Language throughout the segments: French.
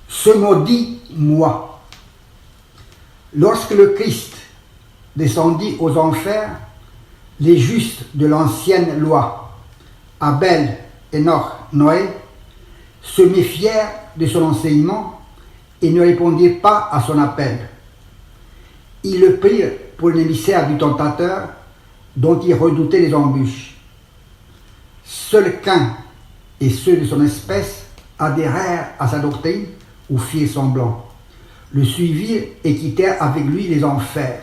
Ce maudit moi. Lorsque le Christ descendit aux enfers, les justes de l'ancienne loi, Abel, Enoch, Noé, se méfièrent de son enseignement et ne répondirent pas à son appel. Ils le prirent pour un émissaire du tentateur dont ils redoutaient les embûches. Seuls Caïn et ceux de son espèce adhérèrent à sa doctrine ou firent semblant, le suivirent et quittèrent avec lui les enfers.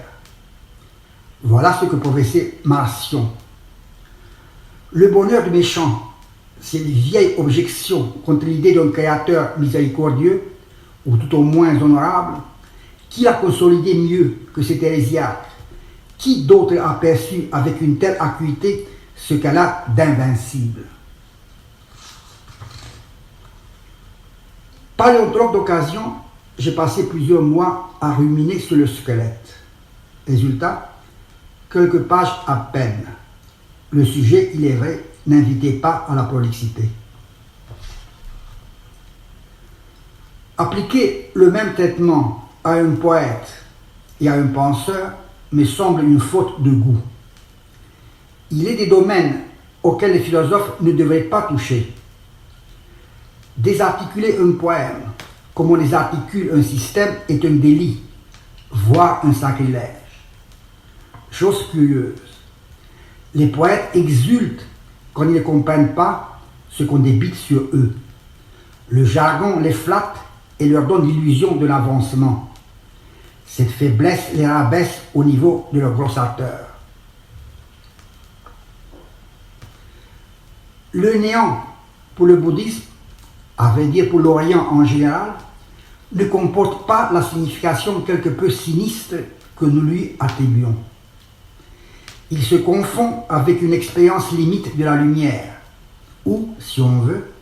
Voilà ce que professait Marcion. Le bonheur du méchant, c'est une vieille objection contre l'idée d'un créateur miséricordieux, ou tout au moins honorable. Qui a consolidé mieux que cet hérésiarque? Qui d'autre a perçu avec une telle acuité ce qu'elle a d'invincible? Paléontologue d'occasion, j'ai passé plusieurs mois à ruminer sur le squelette. Résultat, quelques pages à peine. Le sujet, il est vrai, n'invitait pas à la prolixité. Appliquer le même traitement à un poète et à un penseur me semble une faute de goût. Il est des domaines auxquels les philosophes ne devraient pas toucher. Désarticuler un poème comme on désarticule un système est un délit, voire un sacrilège. Chose curieuse, les poètes exultent quand ils ne comprennent pas ce qu'on débite sur eux. Le jargon les flatte et leur donne l'illusion de l'avancement. Cette faiblesse les rabaisse au niveau de leur grossateur. Le néant pour le bouddhisme, à vrai dire pour l'Orient en général, ne comporte pas la signification quelque peu sinistre que nous lui attribuons. Il se confond avec une expérience limite de la lumière, ou, si on veut,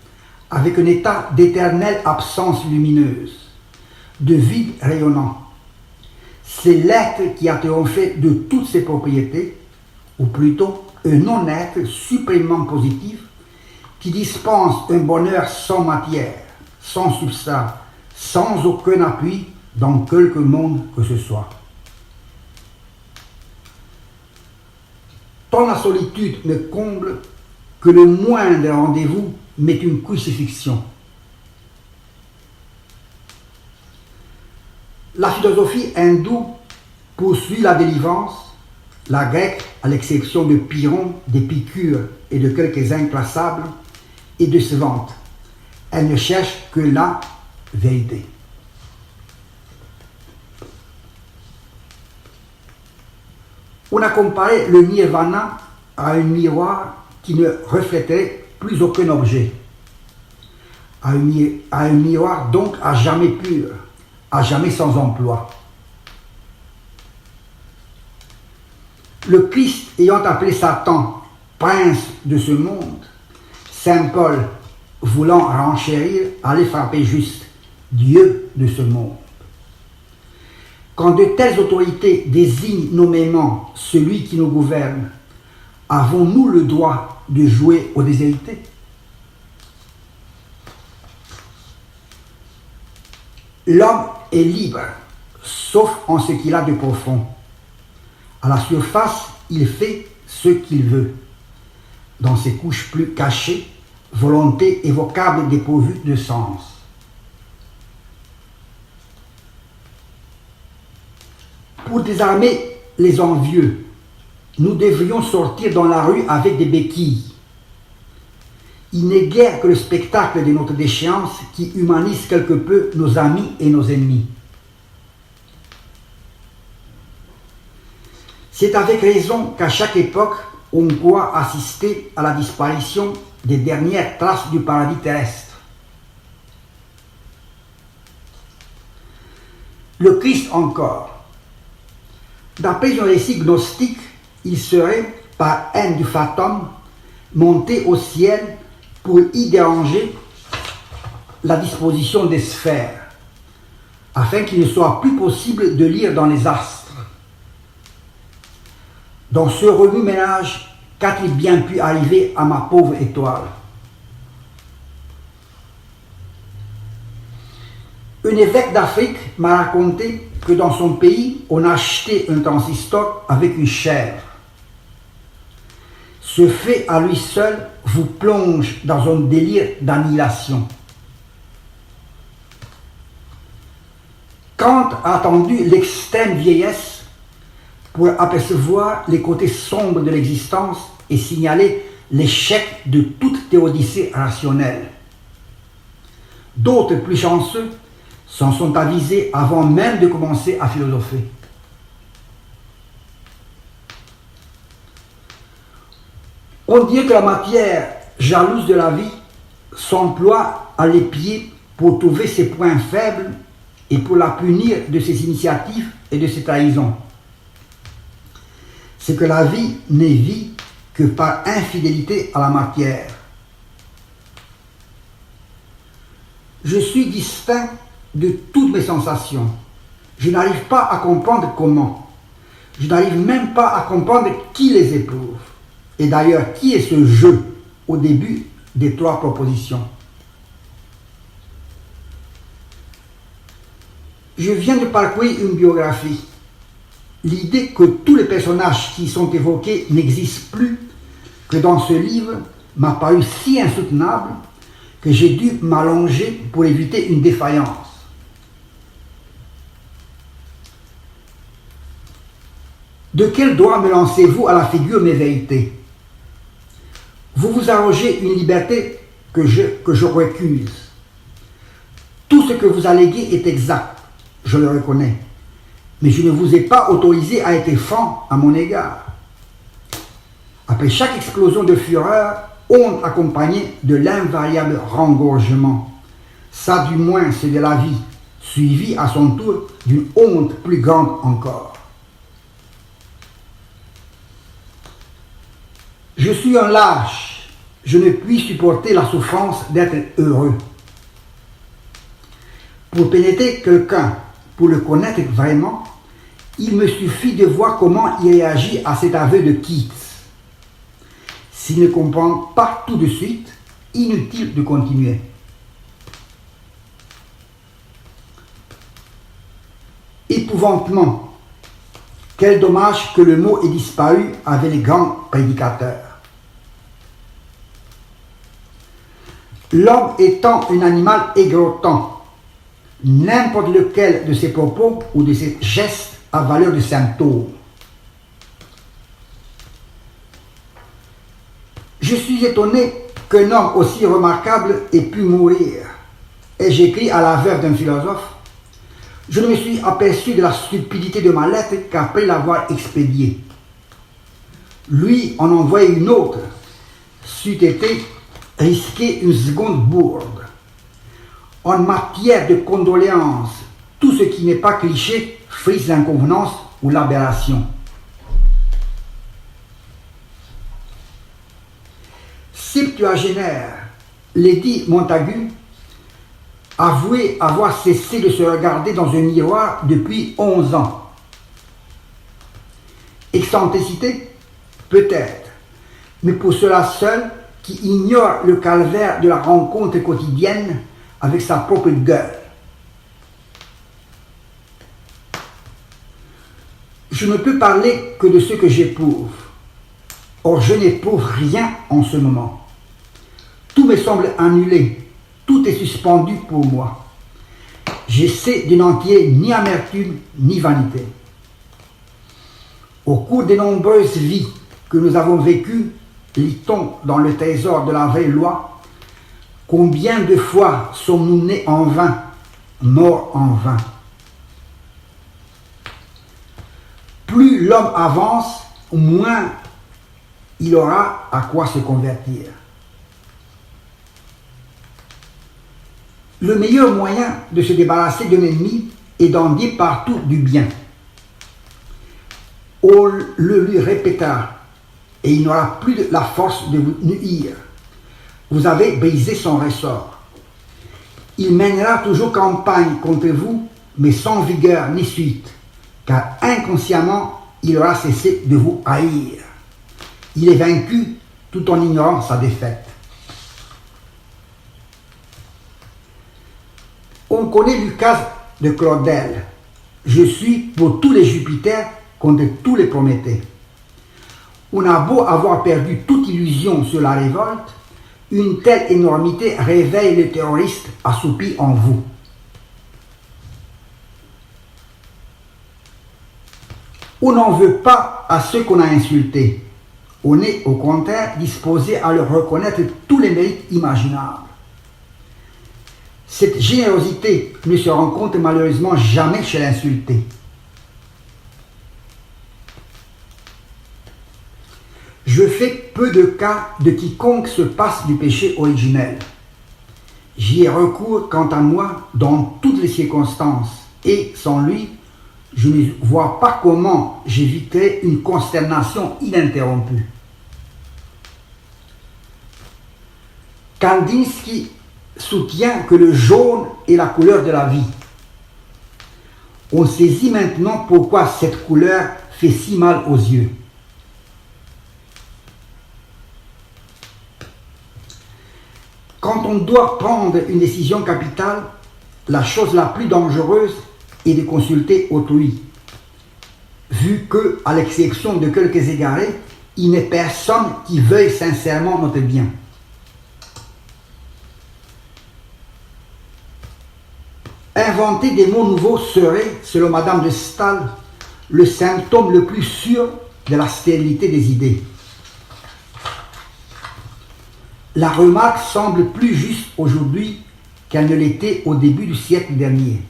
avec un état d'éternelle absence lumineuse, de vide rayonnant. C'est l'être qui a triomphé de toutes ses propriétés, ou plutôt un non-être suprêmement positif qui dispense un bonheur sans matière, sans substrat, sans aucun appui dans quelque monde que ce soit. Tant la solitude ne comble que le moindre rendez-vous met une crucifixion. La philosophie hindoue poursuit la délivrance, la grecque, à l'exception de Pyrrhon, d'Épicure et de quelques inclassables, et de se vante. Elle ne cherche que la vérité. On a comparé le nirvana à un miroir qui ne reflèterait plus aucun objet, à un miroir donc à jamais pur, à jamais sans emploi. Le Christ ayant appelé Satan prince de ce monde, Saint Paul, voulant renchérir, allait frapper juste Dieu de ce monde. Quand de telles autorités désignent nommément celui qui nous gouverne, avons-nous le droit de jouer au déshérité? L'homme est libre, sauf en ce qu'il a de profond. À la surface, il fait ce qu'il veut. Dans ses couches plus cachées, volonté et vocable dépourvus de sens. Pour désarmer les envieux, nous devrions sortir dans la rue avec des béquilles. Il n'est guère que le spectacle de notre déchéance qui humanise quelque peu nos amis et nos ennemis. C'est avec raison qu'à chaque époque, on doit assister à la disparition des dernières traces du paradis terrestre. Le Christ encore. D'après un récit gnostique, il serait, par haine du fatum, monté au ciel pour y déranger la disposition des sphères, afin qu'il ne soit plus possible de lire dans les astres. Dans ce remue-ménage, qu'a-t-il bien pu arriver à ma pauvre étoile? Un évêque d'Afrique m'a raconté que dans son pays, on achetait un transistor avec une chèvre. Ce fait à lui seul vous plonge dans un délire d'annihilation. Kant a attendu l'extrême vieillesse pour apercevoir les côtés sombres de l'existence et signaler l'échec de toute théodicée rationnelle. D'autres plus chanceux s'en sont avisés avant même de commencer à philosopher. On dirait que la matière, jalouse de la vie, s'emploie à l'épier pour trouver ses points faibles et pour la punir de ses initiatives et de ses trahisons. C'est que la vie n'est vie que par infidélité à la matière. Je suis distinct de toutes mes sensations. Je n'arrive pas à comprendre comment. Je n'arrive même pas à comprendre qui les éprouve. Et d'ailleurs, qui est ce je au début des 3 propositions? Je viens de parcourir une biographie. L'idée que tous les personnages qui y sont évoqués n'existent plus que dans ce livre m'a paru si insoutenable que j'ai dû m'allonger pour éviter une défaillance. De quel droit me lancez-vous à la figure mes vérités? Vous vous arrogez une liberté que je récuse. Tout ce que vous alléguez est exact, je le reconnais, mais je ne vous ai pas autorisé à être franc à mon égard. Après chaque explosion de fureur, honte accompagnée de l'invariable rengorgement. Ça du moins c'est de la vie, suivi à son tour d'une honte plus grande encore. Je suis un lâche, je ne puis supporter la souffrance d'être heureux. Pour pénétrer quelqu'un, pour le connaître vraiment, il me suffit de voir comment il réagit à cet aveu de Keats. S'il ne comprend pas tout de suite, inutile de continuer. Épouvantement. Quel dommage que le mot ait disparu avec les grands prédicateurs. L'homme étant un animal aigrotant, n'importe lequel de ses propos ou de ses gestes a valeur de symptôme. Je suis étonné qu'un homme aussi remarquable ait pu mourir. Et j'écris à la veuve d'un philosophe. Je ne me suis aperçu de la stupidité de ma lettre qu'après l'avoir expédiée. Lui en envoyait une autre, c'eût été risquer une seconde bourde. En matière de condoléances, tout ce qui n'est pas cliché frise l'inconvenance ou l'aberration. Septuagénaire, Lady Montagu avouait avoir cessé de se regarder dans un miroir depuis 11 ans. Excentricité? Peut-être, mais pour cela seul qui ignore le calvaire de la rencontre quotidienne avec sa propre gueule. Je ne peux parler que de ce que j'éprouve. Or, je n'éprouve rien en ce moment. Tout me semble annulé, tout est suspendu pour moi. J'essaie de n'entier ni amertume ni vanité. Au cours des nombreuses vies que nous avons vécues, lit-on dans le trésor de la vraie loi, combien de fois sommes-nous nés en vain, morts en vain. Plus l'homme avance, moins il aura à quoi se convertir. Le meilleur moyen de se débarrasser d'un ennemi est d'en dire partout du bien. On le lui répétera et il n'aura plus la force de vous nuire. Vous avez brisé son ressort. Il mènera toujours campagne contre vous, mais sans vigueur ni suite, car inconsciemment, il aura cessé de vous haïr. Il est vaincu tout en ignorant sa défaite. On connaît Lucas de Claudel. Je suis pour tous les Jupiters contre tous les Prométhées. On a beau avoir perdu toute illusion sur la révolte, une telle énormité réveille le terroriste assoupi en vous. On n'en veut pas à ceux qu'on a insultés. On est au contraire disposé à leur reconnaître tous les mérites imaginables. Cette générosité ne se rencontre malheureusement jamais chez l'insulté. Je fais peu de cas de quiconque se passe du péché originel. J'y ai recours quant à moi dans toutes les circonstances et sans lui, je ne vois pas comment j'éviterai une consternation ininterrompue. Kandinsky soutient que le jaune est la couleur de la vie. On saisit maintenant pourquoi cette couleur fait si mal aux yeux. Quand on doit prendre une décision capitale, la chose la plus dangereuse est de consulter autrui, vu que, à l'exception de quelques égarés, il n'est personne qui veuille sincèrement notre bien. Inventer des mots nouveaux serait, selon Madame de Staël, le symptôme le plus sûr de la stérilité des idées. La remarque semble plus juste aujourd'hui qu'elle ne l'était au début du siècle dernier.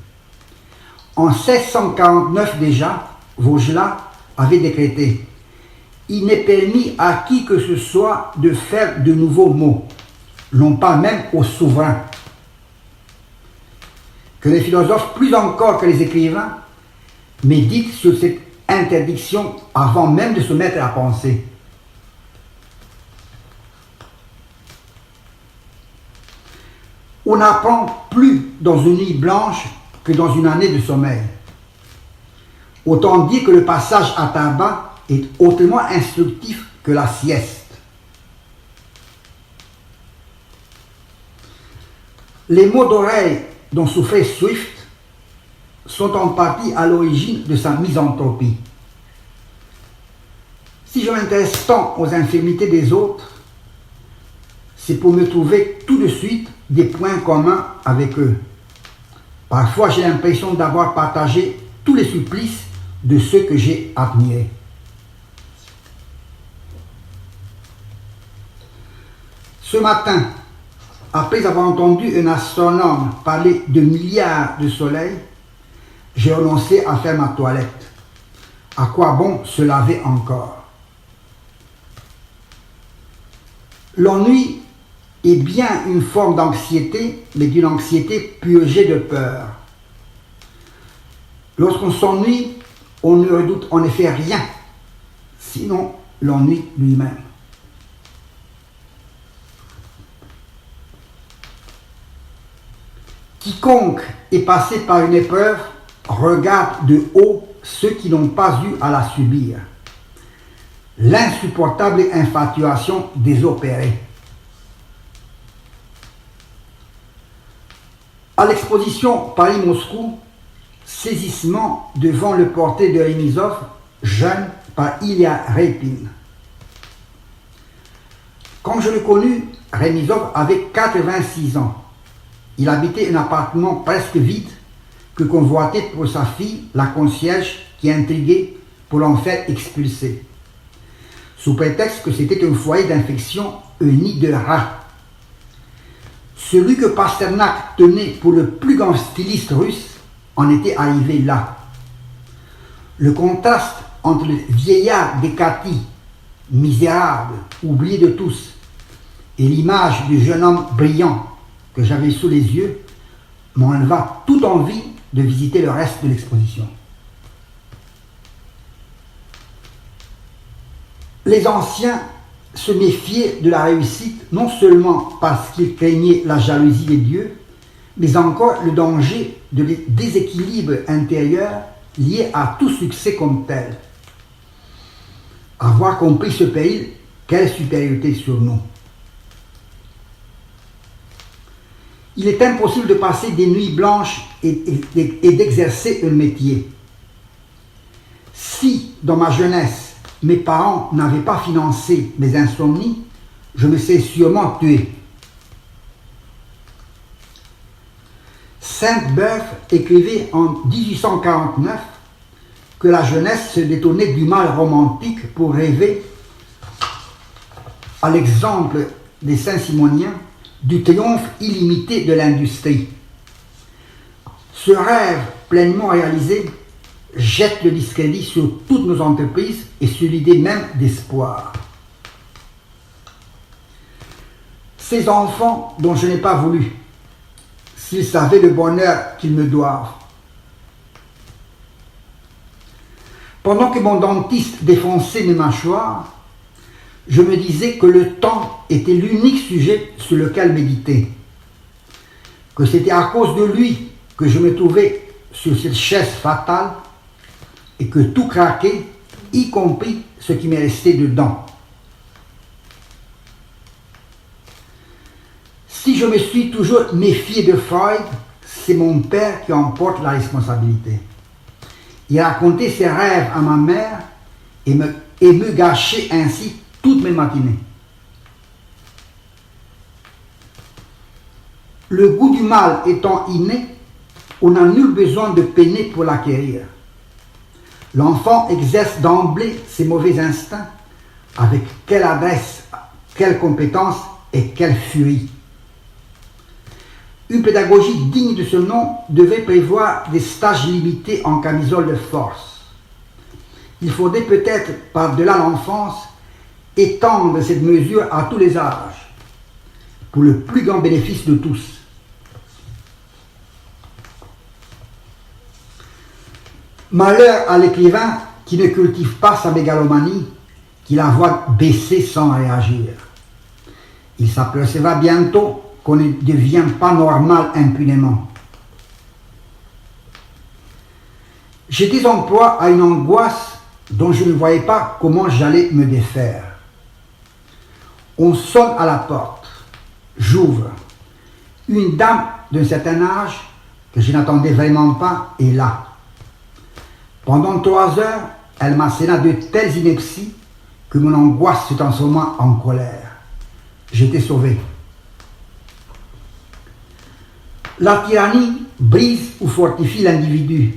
En 1649 déjà, Vaugelas avait décrété « Il n'est permis à qui que ce soit de faire de nouveaux mots, non pas même aux souverains. » Que les philosophes, plus encore que les écrivains, méditent sur cette interdiction avant même de se mettre à penser. On n'apprend plus dans une nuit blanche que dans une année de sommeil. Autant dire que le passage à tabac est autrement instructif que la sieste. Les maux d'oreille dont souffrait Swift sont en partie à l'origine de sa misanthropie. Si je m'intéresse tant aux infirmités des autres, c'est pour me trouver tout de suite des points communs avec eux. Parfois, j'ai l'impression d'avoir partagé tous les supplices de ceux que j'ai admirés. Ce matin, après avoir entendu un astronome parler de milliards de soleils, j'ai renoncé à faire ma toilette. À quoi bon se laver encore? L'ennui est bien une forme d'anxiété, mais d'une anxiété purgée de peur. Lorsqu'on s'ennuie, on ne redoute en effet rien, sinon l'ennui lui-même. Quiconque est passé par une épreuve regarde de haut ceux qui n'ont pas eu à la subir. L'insupportable infatuation désopérée. À l'exposition Paris-Moscou, saisissement devant le portrait de Rémizov, jeune par Ilya Repin. Quand je l'ai connu, Rémizov avait 86 ans. Il habitait un appartement presque vide que convoitait pour sa fille la concierge qui intriguait pour l'en faire expulser. Sous prétexte que c'était un foyer d'infection, un nid de rats. Celui que Pasternak tenait pour le plus grand styliste russe en était arrivé là. Le contraste entre le vieillard décati, misérable, oublié de tous, et l'image du jeune homme brillant que j'avais sous les yeux m'enleva toute envie de visiter le reste de l'exposition. Les anciens se méfiaient de la réussite non seulement parce qu'ils craignaient la jalousie des dieux, mais encore le danger de déséquilibre intérieur lié à tout succès comme tel. Avoir compris ce péril, quelle supériorité sur nous. Il est impossible de passer des nuits blanches et d'exercer un métier. Si, dans ma jeunesse, mes parents n'avaient pas financé mes insomnies, je me serais sûrement tué. Sainte-Beuve écrivait en 1849 que la jeunesse se détournait du mal romantique pour rêver, à l'exemple des Saint-Simoniens, du triomphe illimité de l'industrie. Ce rêve pleinement réalisé jette le discrédit sur toutes nos entreprises et sur l'idée même d'espoir. Ces enfants dont je n'ai pas voulu, s'ils savaient le bonheur qu'ils me doivent. Pendant que mon dentiste défonçait mes mâchoires, je me disais que le temps était l'unique sujet sur lequel méditer, que c'était à cause de lui que je me trouvais sur cette chaise fatale et que tout craquait, y compris ce qui m'est resté dedans. Si je me suis toujours méfié de Freud, c'est mon père qui en porte la responsabilité. Il racontait ses rêves à ma mère et me gâchait ainsi toutes mes matinées. Le goût du mal étant inné, on n'a nul besoin de peiner pour l'acquérir. L'enfant exerce d'emblée ses mauvais instincts avec quelle adresse, quelle compétence et quelle furie. Une pédagogie digne de ce nom devait prévoir des stages limités en camisole de force. Il faudrait peut-être, par-delà l'enfance, étendre cette mesure à tous les âges, pour le plus grand bénéfice de tous. Malheur à l'écrivain qui ne cultive pas sa mégalomanie, qui la voit baisser sans réagir. Il s'apercevra bientôt qu'on ne devient pas normal impunément. J'étais en proie à une angoisse dont je ne voyais pas comment j'allais me défaire. On sonne à la porte. J'ouvre. Une dame d'un certain âge, que je n'attendais vraiment pas, est là. Pendant 3 heures, elle m'asséna de telles inepties que mon angoisse se transforma en colère. J'étais sauvé. La tyrannie brise ou fortifie l'individu.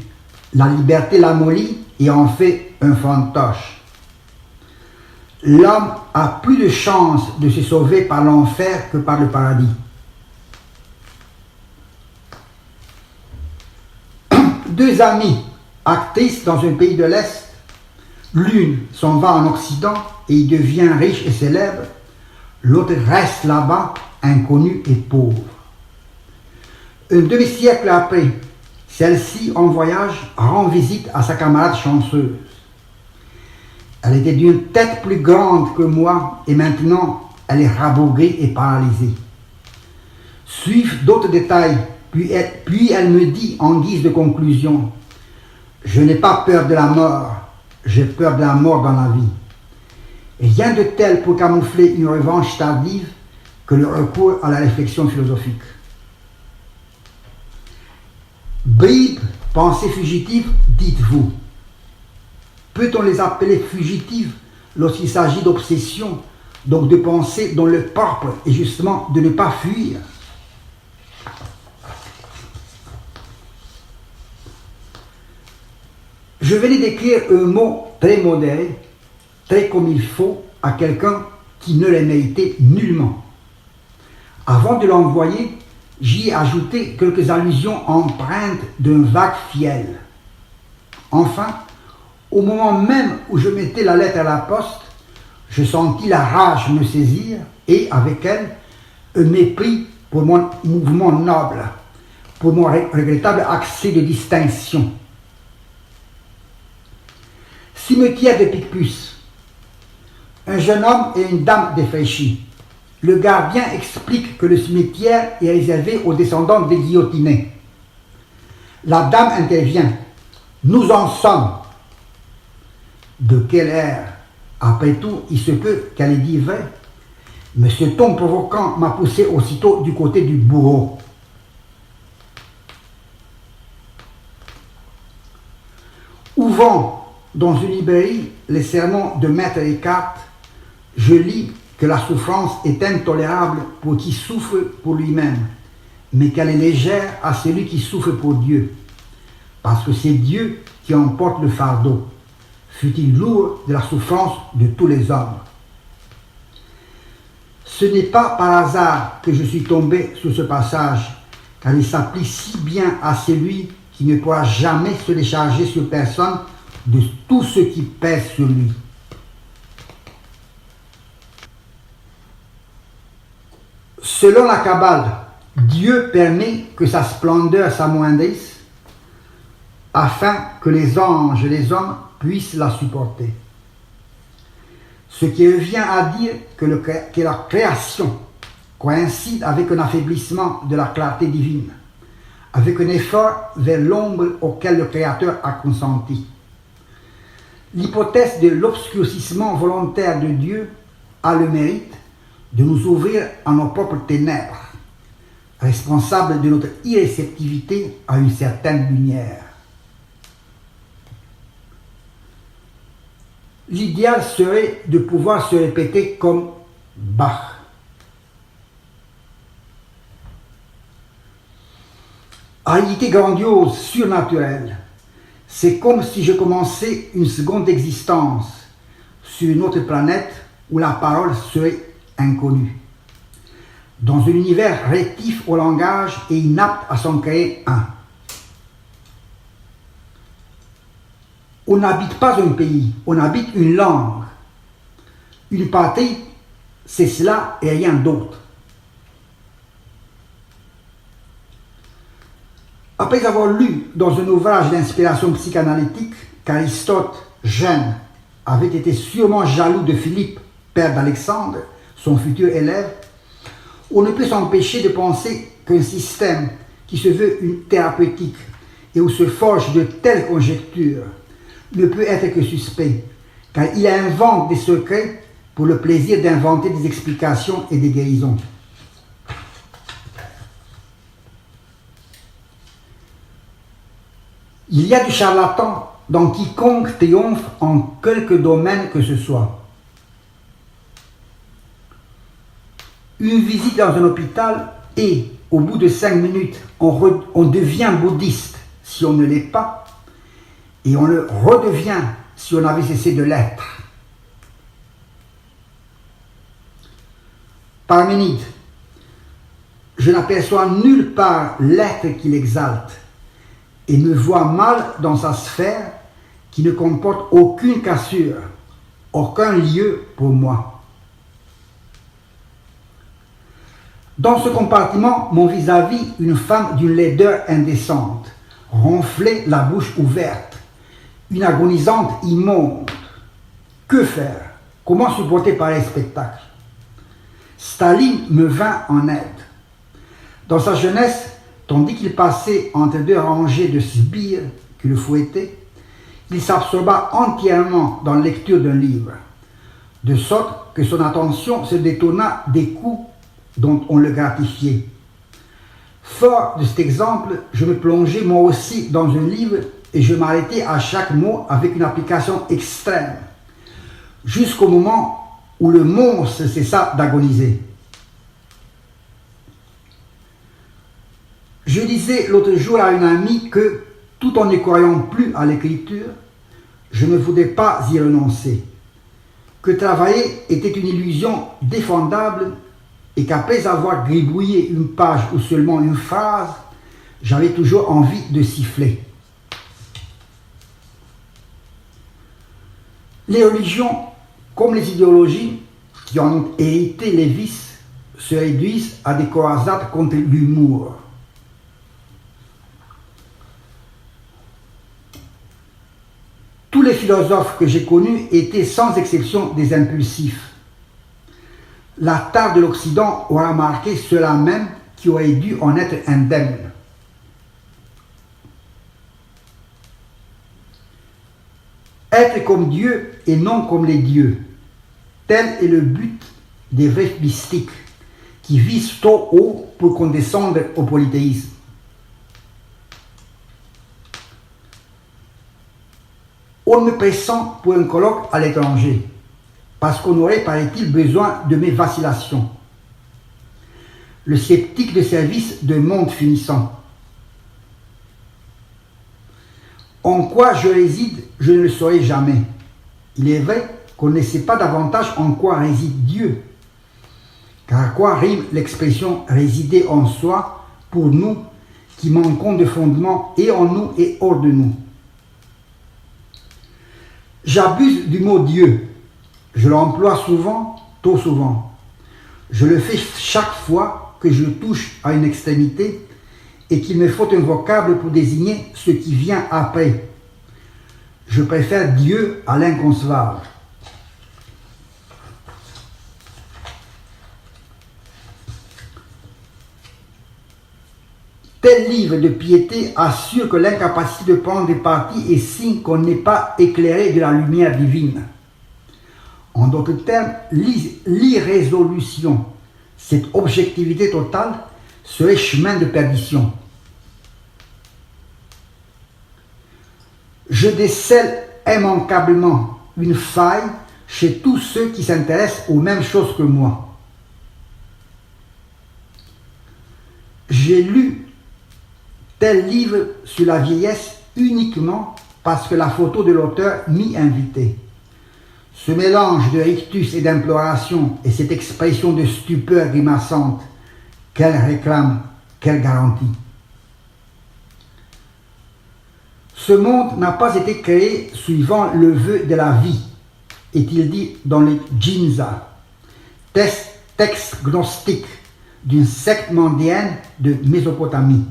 La liberté l'amollit et en fait un fantoche. L'homme a plus de chances de se sauver par l'enfer que par le paradis. Deux amies, actrices dans un pays de l'Est, l'une s'en va en Occident et y devient riche et célèbre, l'autre reste là-bas, inconnue et pauvre. Un demi-siècle après, celle-ci, en voyage, rend visite à sa camarade chanceuse. Elle était d'une tête plus grande que moi et maintenant, elle est rabougrie et paralysée. Suivent d'autres détails, puis elle me dit en guise de conclusion: « Je n'ai pas peur de la mort, j'ai peur de la mort dans la vie. » Rien de tel pour camoufler une revanche tardive que le recours à la réflexion philosophique. Bribes, pensées fugitives, dites-vous. Peut-on les appeler fugitives lorsqu'il s'agit d'obsession, donc de pensées dont le propre est justement de ne pas fuir? Je venais d'écrire un mot très modéré, très comme il faut, à quelqu'un qui ne les méritait nullement. Avant de l'envoyer, j'y ai ajouté quelques allusions empreintes d'un vague fiel. Enfin, au moment même où je mettais la lettre à la poste, je sentis la rage me saisir et, avec elle, un mépris pour mon mouvement noble, pour mon regrettable accès de distinction. Cimetière de Picpus. Un jeune homme et une dame défraîchis. Le gardien explique que le cimetière est réservé aux descendants des guillotinés. La dame intervient. Nous en sommes. De quel air? Après tout, il se peut qu'elle ait dit vrai. Mais ce ton provoquant m'a poussé aussitôt du côté du bourreau. Ouvrant dans une librairie les sermons de Maître Eckhart, je lis que la souffrance est intolérable pour qui souffre pour lui-même, mais qu'elle est légère à celui qui souffre pour Dieu, parce que c'est Dieu qui emporte le fardeau, fût-il lourd de la souffrance de tous les hommes. Ce n'est pas par hasard que je suis tombé sur ce passage, car il s'applique si bien à celui qui ne pourra jamais se décharger sur personne de tout ce qui pèse sur lui. Selon la Kabbale, Dieu permet que sa splendeur s'amoindrisse afin que les anges et les hommes puissent la supporter. Ce qui revient à dire que la création coïncide avec un affaiblissement de la clarté divine, avec un effort vers l'ombre auquel le Créateur a consenti. L'hypothèse de l'obscurcissement volontaire de Dieu a le mérite de nous ouvrir à nos propres ténèbres, responsables de notre irréceptivité à une certaine lumière. L'idéal serait de pouvoir se répéter comme Bach. Réalité grandiose, surnaturelle, c'est comme si je commençais une seconde existence sur une autre planète où la parole serait inconnue, dans un univers rétif au langage et inapte à s'en créer un. On n'habite pas un pays, on habite une langue. Une patrie, c'est cela et rien d'autre. Après avoir lu dans un ouvrage d'inspiration psychanalytique qu'Aristote, jeune, avait été sûrement jaloux de Philippe, père d'Alexandre, son futur élève, on ne peut s'empêcher de penser qu'un système qui se veut une thérapeutique et où se forgent de telles conjectures ne peut être que suspect, car il invente des secrets pour le plaisir d'inventer des explications et des guérisons. Il y a du charlatan dans quiconque triomphe en quelque domaine que ce soit. Une visite dans un hôpital et, au bout de 5 minutes, on devient bouddhiste si on ne l'est pas, et on le redevient si on avait cessé de l'être. Parménide, je n'aperçois nulle part l'être qui l'exalte, et me vois mal dans sa sphère qui ne comporte aucune cassure, aucun lieu pour moi. Dans ce compartiment, mon vis-à-vis, une femme d'une laideur indécente, ronflait la bouche ouverte, une agonisante immonde. Que faire? Comment supporter pareil spectacle? Staline me vint en aide. Dans sa jeunesse, tandis qu'il passait entre deux rangées de sbires qui le fouettaient, il s'absorba entièrement dans la lecture d'un livre, de sorte que son attention se détourna des coups dont on le gratifiait. Fort de cet exemple, je me plongeais moi aussi dans un livre et je m'arrêtais à chaque mot avec une application extrême, jusqu'au moment où le monstre cessa d'agoniser. Je disais l'autre jour à une amie que, tout en ne croyant plus à l'écriture, je ne voulais pas y renoncer, que travailler était une illusion défendable et qu'après avoir gribouillé une page ou seulement une phrase, j'avais toujours envie de siffler. Les religions, comme les idéologies qui en ont hérité les vices, se réduisent à des croisades contre l'humour. Tous les philosophes que j'ai connus étaient sans exception des impulsifs. La tare de l'Occident aura marqué ceux-là même qui auraient dû en être indemnes. Être comme Dieu et non comme les dieux, tel est le but des vrais mystiques qui visent trop haut pour qu'on descende au polythéisme. On me pressent pour un colloque à l'étranger, parce qu'on aurait, paraît-il, besoin de mes vacillations. Le sceptique de service de monde finissant. En quoi je réside, je ne le saurai jamais. Il est vrai qu'on ne sait pas davantage en quoi réside Dieu. Car à quoi rime l'expression résider en soi pour nous qui manquons de fondement et en nous et hors de nous. J'abuse du mot Dieu. Je l'emploie souvent, trop souvent. Je le fais chaque fois que je touche à une extrémité et qu'il me faut un vocable pour désigner ce qui vient après. Je préfère Dieu à l'inconcevable. Tel livre de piété assure que l'incapacité de prendre des partis est signe qu'on n'est pas éclairé de la lumière divine. En d'autres termes, l'irrésolution, cette objectivité totale, serait chemin de perdition. Je décèle immanquablement une faille chez tous ceux qui s'intéressent aux mêmes choses que moi. J'ai lu tel livre sur la vieillesse uniquement parce que la photo de l'auteur m'y invitait. Ce mélange de rictus et d'imploration et cette expression de stupeur grimaçante, quelle réclame, quelle garantie. Ce monde n'a pas été créé suivant le vœu de la vie, est-il dit dans le Jinza, texte gnostique d'une secte mendienne de Mésopotamie.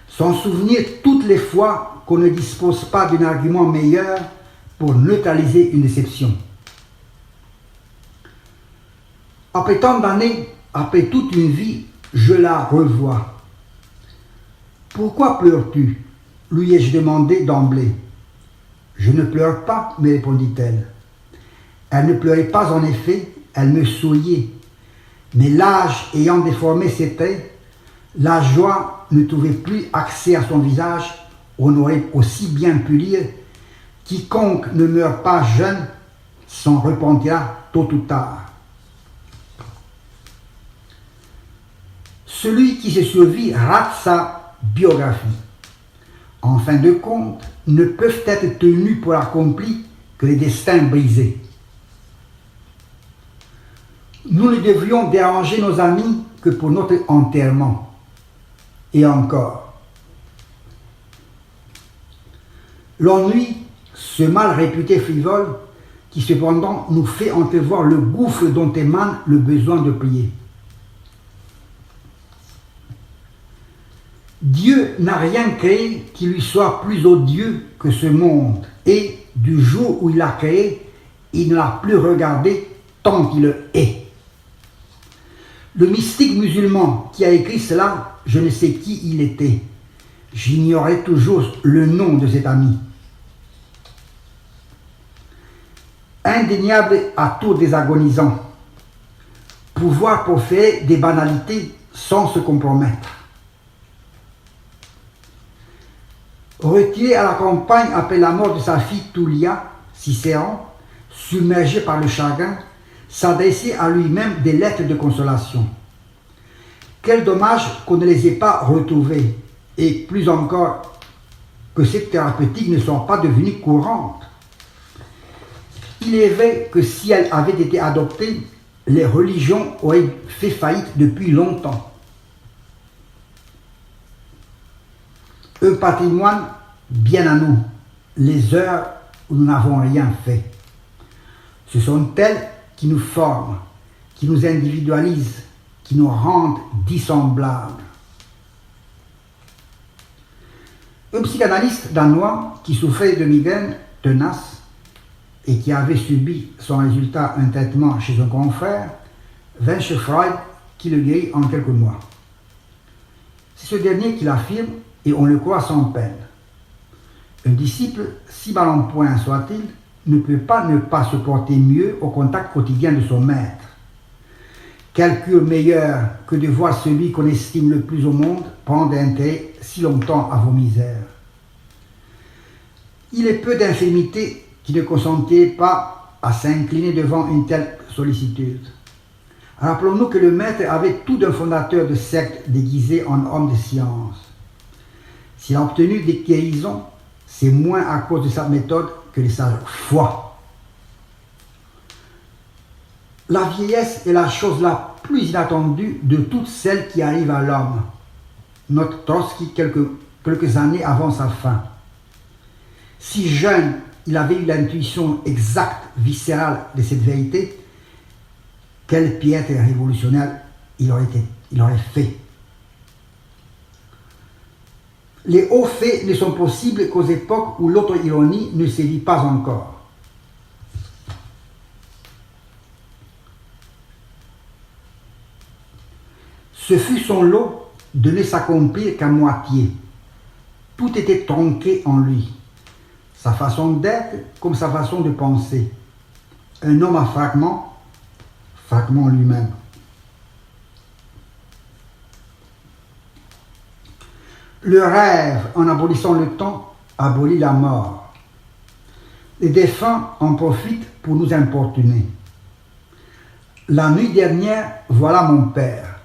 S'en souvenir toutes les fois qu'on ne dispose pas d'un argument meilleur pour neutraliser une déception. Après tant d'années, après toute une vie, je la revois. Pourquoi pleures-tu ? Lui ai-je demandé d'emblée. Je ne pleure pas, me répondit-elle. Elle ne pleurait pas en effet, elle me souriait. Mais l'âge ayant déformé ses traits, la joie ne trouvait plus accès à son visage. On aurait aussi bien pu lire « Quiconque ne meurt pas jeune s'en repentira tôt ou tard ». Celui qui se survit rate sa biographie. En fin de compte, ne peuvent être tenus pour accomplis que les destins brisés. Nous ne devrions déranger nos amis que pour notre enterrement. Et encore. L'ennui, ce mal réputé frivole, qui cependant nous fait entrevoir le gouffre dont émane le besoin de prier. Dieu n'a rien créé qui lui soit plus odieux que ce monde, et du jour où il l'a créé, il ne l'a plus regardé tant qu'il le hait. Le mystique musulman qui a écrit cela, je ne sais qui il était. J'ignorais toujours le nom de cet ami. Indéniable atout des agonisants. Pouvoir proférer des banalités sans se compromettre. Retiré à la campagne après la mort de sa fille Tullia, Cicéron, submergé par le chagrin, s'adressait à lui-même des lettres de consolation. Quel dommage qu'on ne les ait pas retrouvées, et plus encore que cette thérapeutique ne soit pas devenue courante. Il est vrai que si elle avait été adoptée, les religions auraient fait faillite depuis longtemps. Un patrimoine bien à nous, les heures où nous n'avons rien fait. Ce sont elles qui nous forment, qui nous individualisent, qui nous rendent dissemblables. Un psychanalyste danois qui souffrait de migraines tenaces et qui avait subi son résultat un traitement chez un confrère, vint chez Freud qui le guérit en quelques mois. C'est ce dernier qui l'affirme et on le croit sans peine. Un disciple, si mal en point soit-il, ne peut pas ne pas se porter mieux au contact quotidien de son maître. Quelle cure meilleure que de voir celui qu'on estime le plus au monde prendre intérêt si longtemps à vos misères. Il est peu d'infirmités qui ne consentaient pas à s'incliner devant une telle sollicitude. Rappelons-nous que le maître avait tout d'un fondateur de secte déguisé en homme de science. S'il a obtenu des guérisons, c'est moins à cause de sa méthode que de sa foi. La vieillesse est la chose la plus inattendue de toutes celles qui arrivent à l'homme. Note Trotsky quelques années avant sa fin. Si jeune, il avait eu l'intuition exacte, viscérale de cette vérité, quel piètre révolutionnaire il aurait fait. Les hauts faits ne sont possibles qu'aux époques où l'auto-ironie ne sévit pas encore. Ce fut son lot de ne s'accomplir qu'à moitié. Tout était tronqué en lui. Sa façon d'être comme sa façon de penser. Un homme à fragments, fragment lui-même. Le rêve, en abolissant le temps, abolit la mort. Les défunts en profitent pour nous importuner. La nuit dernière, voilà mon père.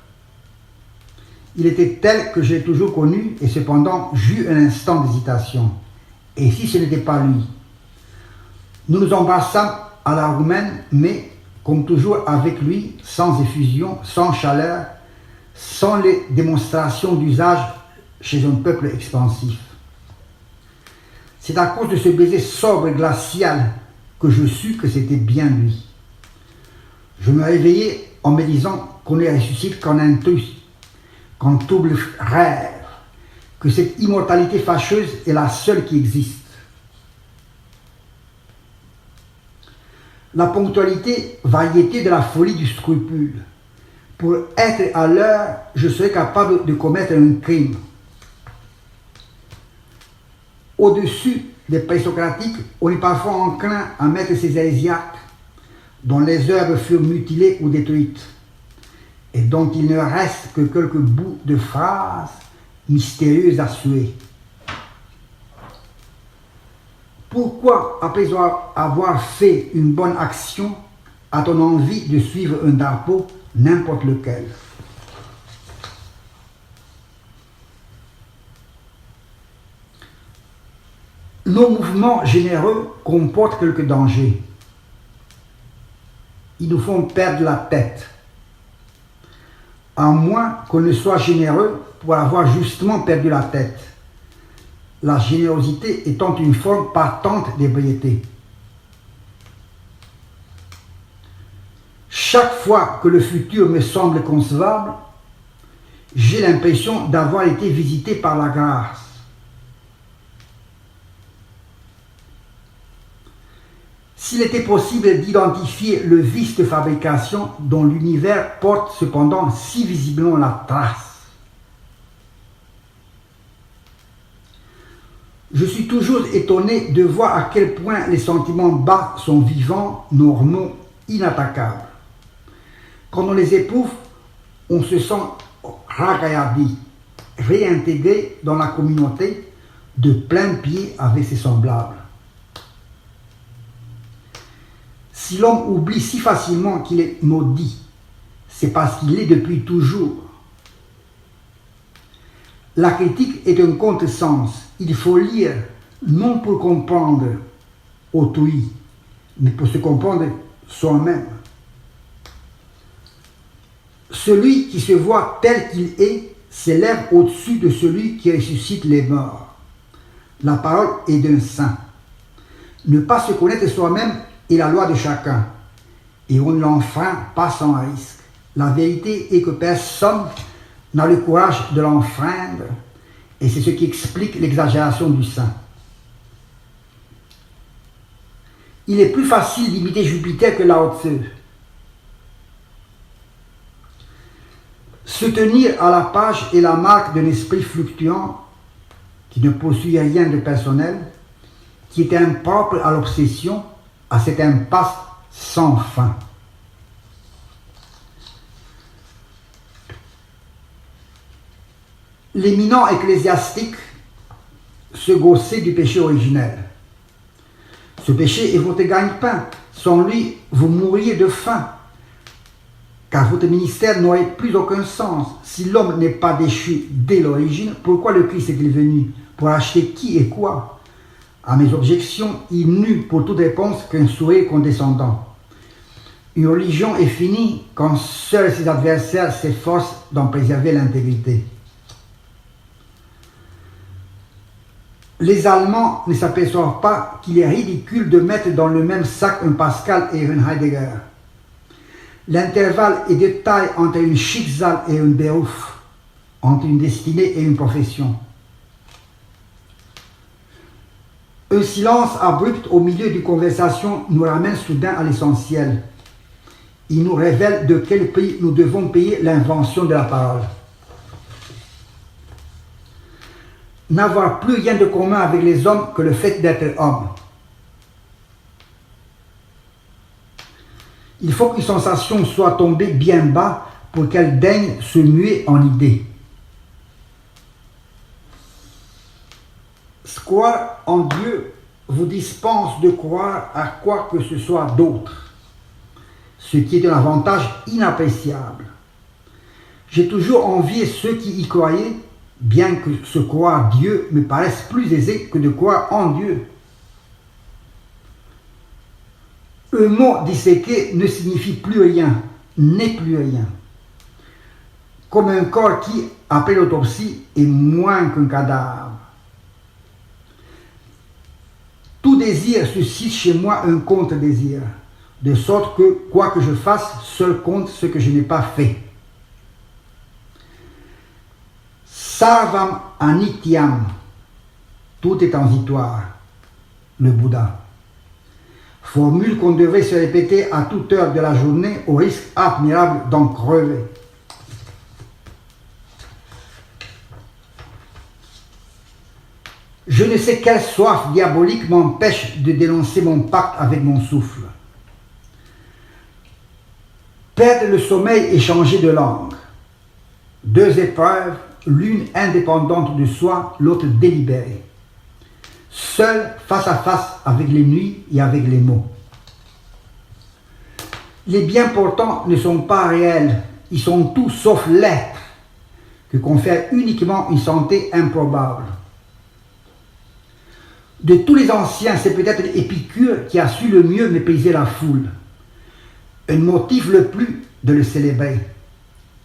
Il était tel que j'ai toujours connu et cependant j'eus un instant d'hésitation. Et si ce n'était pas lui? Nous nous embrassâmes à la roumaine, mais comme toujours avec lui, sans effusion, sans chaleur, sans les démonstrations d'usage chez un peuple expansif. C'est à cause de ce baiser sobre et glacial que je sus que c'était bien lui. Je me réveillai en me disant qu'on ne ressuscite qu'en intrus, qu'en double rêve, que cette immortalité fâcheuse est la seule qui existe. La ponctualité, variété de la folie du scrupule. Pour être à l'heure, je serais capable de commettre un crime. Au-dessus des présocratiques, on est parfois enclin à mettre ces hérésiarques dont les œuvres furent mutilées ou détruites et dont il ne reste que quelques bouts de phrases mystérieuses à suer. Pourquoi, après avoir fait une bonne action, a-t-on envie de suivre un drapeau, n'importe lequel? Nos mouvements généreux comportent quelques dangers. Ils nous font perdre la tête. À moins qu'on ne soit généreux pour avoir justement perdu la tête. La générosité étant une forme partante d'ébriété. Chaque fois que le futur me semble concevable, j'ai l'impression d'avoir été visité par la grâce. S'il était possible d'identifier le vice de fabrication dont l'univers porte cependant si visiblement la trace. Je suis toujours étonné de voir à quel point les sentiments bas sont vivants, normaux, inattaquables. Quand on les éprouve, on se sent ragaillardi, réintégré dans la communauté, de plein pied avec ses semblables. Si l'homme oublie si facilement qu'il est maudit, c'est parce qu'il l'est depuis toujours. La critique est un contresens. Il faut lire, non pour comprendre autrui, mais pour se comprendre soi-même. Celui qui se voit tel qu'il est s'élève au-dessus de celui qui ressuscite les morts. La parole est d'un saint. Ne pas se connaître soi-même est la loi de chacun, et on ne l'enfreint pas sans risque. La vérité est que personne n'a le courage de l'enfreindre, et c'est ce qui explique l'exagération du saint. Il est plus facile d'imiter Jupiter que Lao Tzu. Se tenir à la page est la marque d'un esprit fluctuant qui ne poursuit rien de personnel, qui est impropre à l'obsession, à cette impasse sans fin. L'éminent ecclésiastique se gaussait du péché originel. Ce péché est votre gagne-pain. Sans lui, vous mourriez de faim. Car votre ministère n'aurait plus aucun sens. Si l'homme n'est pas déchu dès l'origine, pourquoi le Christ est-il venu? Pour acheter qui et quoi? À mes objections, il n'eut pour toute réponse qu'un sourire condescendant. Une religion est finie quand seuls ses adversaires s'efforcent d'en préserver l'intégrité. Les Allemands ne s'aperçoivent pas qu'il est ridicule de mettre dans le même sac un Pascal et un Heidegger. L'intervalle est de taille entre une Schicksal et un Beruf, entre une destinée et une profession. Un silence abrupt au milieu d'une conversation nous ramène soudain à l'essentiel. Il nous révèle de quel prix nous devons payer l'invention de la parole. N'avoir plus rien de commun avec les hommes que le fait d'être homme. Il faut qu'une sensation soit tombée bien bas pour qu'elle daigne se muer en idée. Croire en Dieu vous dispense de croire à quoi que ce soit d'autre, ce qui est un avantage inappréciable. J'ai toujours envié ceux qui y croyaient, bien que se croire Dieu me paraisse plus aisé que de croire en Dieu. Un mot disséqué ne signifie plus rien, n'est plus rien. Comme un corps qui, après l'autopsie, est moins qu'un cadavre. Tout désir suscite chez moi un contre-désir, de sorte que, quoi que je fasse, seul compte ce que je n'ai pas fait. Sarvam anityam, tout est transitoire, le Bouddha. Formule qu'on devrait se répéter à toute heure de la journée au risque admirable d'en crever. Je ne sais quelle soif diabolique m'empêche de dénoncer mon pacte avec mon souffle. Perdre le sommeil et changer de langue. Deux épreuves, l'une indépendante de soi, l'autre délibérée. Seul face à face avec les nuits et avec les mots. Les biens portants ne sont pas réels, ils sont tout sauf l'être, que confère uniquement une santé improbable. De tous les anciens, c'est peut-être Épicure qui a su le mieux mépriser la foule. Un motif le plus de le célébrer.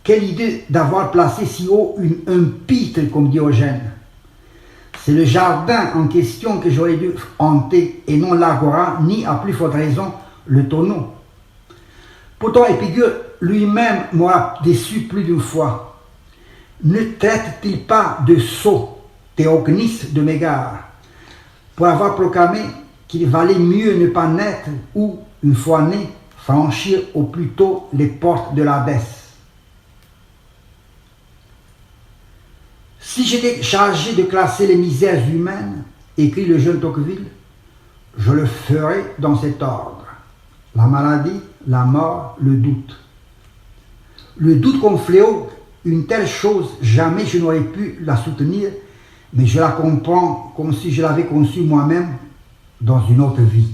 Quelle idée d'avoir placé si haut un pitre comme Diogène. C'est le jardin en question que j'aurais dû hanter et non l'agora, ni à plus forte raison le tonneau. Pourtant Épicure lui-même m'aura déçu plus d'une fois. Ne traite-t-il pas de sot, Théognis de Mégare, pour avoir proclamé qu'il valait mieux ne pas naître ou, une fois né, franchir au plus tôt les portes de l'Hadès. Si j'étais chargé de classer les misères humaines, écrit le jeune Tocqueville, je le ferais dans cet ordre. La maladie, la mort, le doute. Le doute comme fléau, une telle chose, jamais je n'aurais pu la soutenir, mais je la comprends comme si je l'avais conçue moi-même dans une autre vie.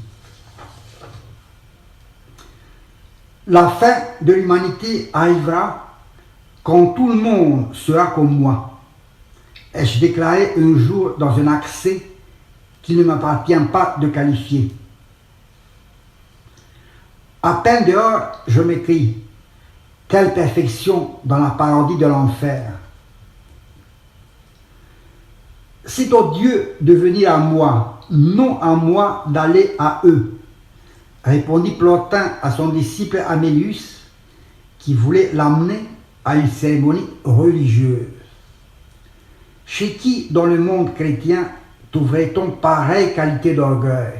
La fin de l'humanité arrivera quand tout le monde sera comme moi. Ai-je déclaré un jour dans un accès qu'il ne m'appartient pas de qualifier. À peine dehors, je m'écrie, quelle perfection dans la parodie de l'enfer. C'est aux dieux de venir à moi, non à moi d'aller à eux, répondit Plotin à son disciple Amélius, qui voulait l'amener à une cérémonie religieuse. Chez qui, dans le monde chrétien, trouverait-on pareille qualité d'orgueil?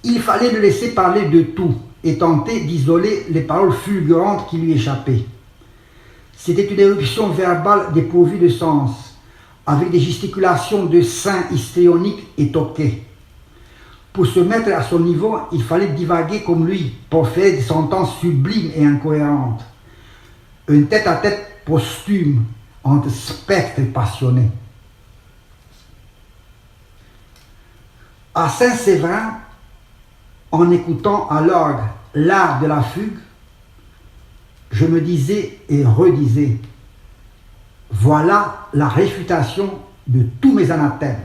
Il fallait le laisser parler de tout et tenter d'isoler les paroles fulgurantes qui lui échappaient. C'était une éruption verbale dépourvue de sens, avec des gesticulations de seins histrioniques et toqués. Pour se mettre à son niveau, il fallait divaguer comme lui, pour faire des sentences sublimes et incohérentes. Un tête-à-tête posthume entre spectres passionnés. À Saint-Séverin, en écoutant à l'orgue l'art de la fugue, je me disais et redisais, voilà la réfutation de tous mes anathèmes.